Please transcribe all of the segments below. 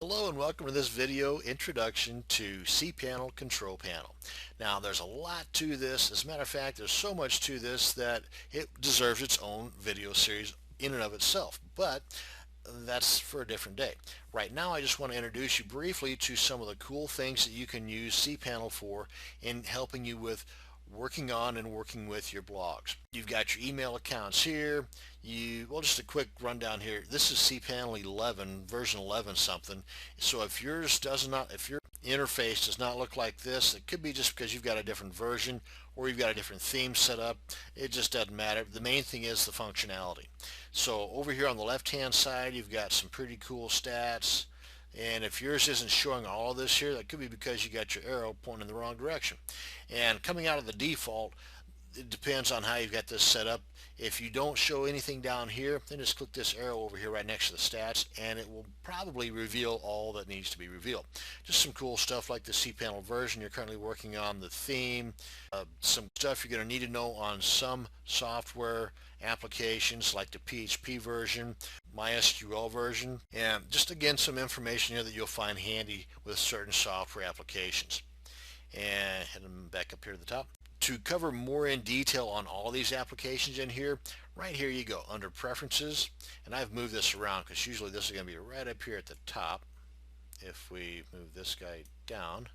Hello and welcome to this video introduction to cPanel Control Panel. Now there's a lot to this. As a matter of fact, there's so much to this that it deserves its own video series in and of itself, but that's for a different day. Right now I just want to introduce you briefly to some of the cool things that you can use cPanel for in helping you with working on and working with your blogs. You've got your email accounts here. Well, just a quick rundown here. This is cPanel 11, version 11 something. So if your interface does not look like this, it could be just because you've got a different version or you've got a different theme set up. It just doesn't matter. The main thing is the functionality. So over here on the left hand side, you've got some pretty cool stats. And if yours isn't showing all of this here, that could be because you got your arrow pointing in the wrong direction. And coming out of the default, it depends on how you've got this set up. If you don't show anything down here, then just click this arrow over here right next to the stats and it will probably reveal all that needs to be revealed. Just some cool stuff like the cPanel version you're currently working on, the theme, some stuff you're going to need to know on some software applications like the PHP version, MySQL version, and just again some information here that you'll find handy with certain software applications. And heading back up here to the top. To cover more in detail on all these applications in here, right here you go under preferences, and I've moved this around because usually this is going to be right up here at the top. If we move this guy down,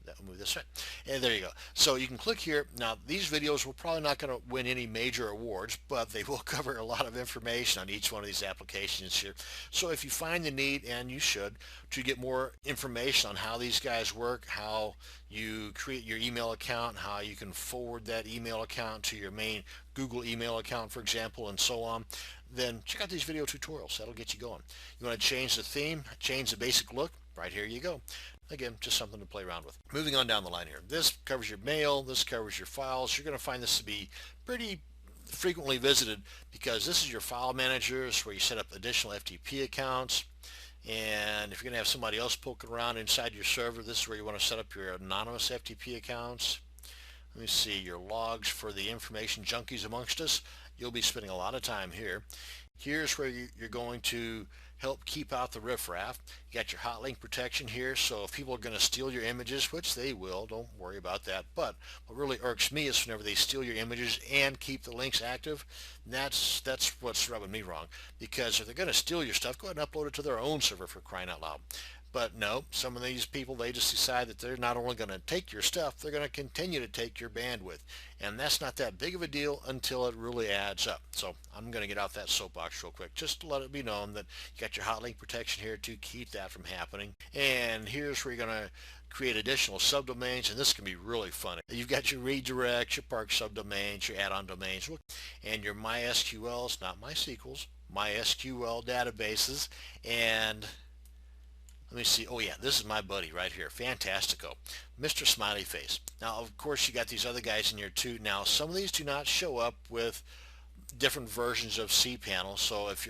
that will move this way, and there you go. So you can click here. Now these videos will probably not going to win any major awards, but they will cover a lot of information on each one of these applications here. So if you find the need, and you should, to get more information on how these guys work, how you create your email account, how you can forward that email account to your main Google email account, for example, and so on, then check out these video tutorials. That'll get you going. You want to change the theme, change the basic look, right here you go. Again, just something to play around with. Moving on down the line here. This covers your mail, this covers your files. You're going to find this to be pretty frequently visited because this is your file manager. It's where you set up additional FTP accounts. And if you're going to have somebody else poking around inside your server, this is where you want to set up your anonymous FTP accounts. Let me see, your logs for the information junkies amongst us. You'll be spending a lot of time here. Here's where you're going to help keep out the riffraff. You got your hot link protection here, so if people are going to steal your images, which they will, don't worry about that. But what really irks me is whenever they steal your images and keep the links active, that's what's rubbing me wrong. Because if they're going to steal your stuff, go ahead and upload it to their own server, for crying out loud. But no, some of these people, they just decide that they're not only going to take your stuff, they're going to continue to take your bandwidth. And that's not that big of a deal until it really adds up. So I'm going to get out that soapbox real quick just to let it be known that you got your hot link protection here to keep that from happening. And here's where you're going to create additional subdomains, and this can be really funny. You've got your redirects, your park subdomains, your add-on domains, and your MySQLs, not MySQLs, MySQL databases, and let me see. Oh yeah, this is my buddy right here, Fantastico, Mr. Smiley Face. Now, of course, you got these other guys in here too. Now, some of these do not show up with different versions of cPanel. So if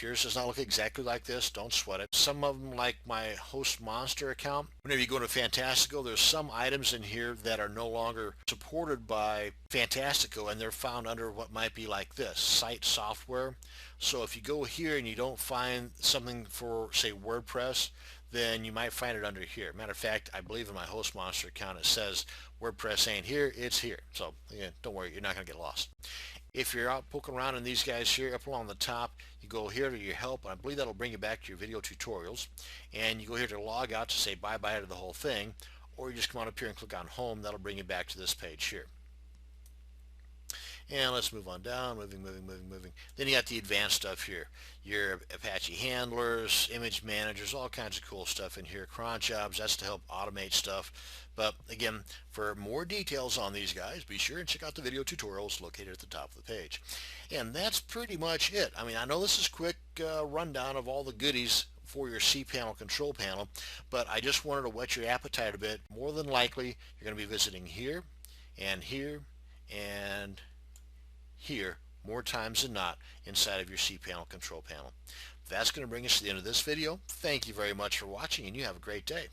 yours does not look exactly like this, don't sweat it. Some of them, like my host monster account, whenever you go to Fantastico, there's some items in here that are no longer supported by Fantastico, and they're found under what might be like this, site software. So if you go here and you don't find something for, say, WordPress, then you might find it under here. Matter of fact, I believe in my host monster account it says WordPress ain't here, it's here. So again, don't worry, you're not going to get lost. If you're out poking around in these guys here, up along the top, you go here to your help, and I believe that'll bring you back to your video tutorials. And you go here to log out to say bye-bye to the whole thing, or you just come on up here and click on home. That'll bring you back to this page here. And let's move on down, moving. Then you got the advanced stuff here. Your Apache handlers, image managers, all kinds of cool stuff in here. Cron jobs, that's to help automate stuff. But again, for more details on these guys, be sure and check out the video tutorials located at the top of the page. And that's pretty much it. I mean, I know this is a quick rundown of all the goodies for your cPanel control panel, but I just wanted to whet your appetite a bit. More than likely, you're going to be visiting here, and here, and here more times than not inside of your cPanel control panel. That's going to bring us to the end of this video. Thank you very much for watching, and you have a great day.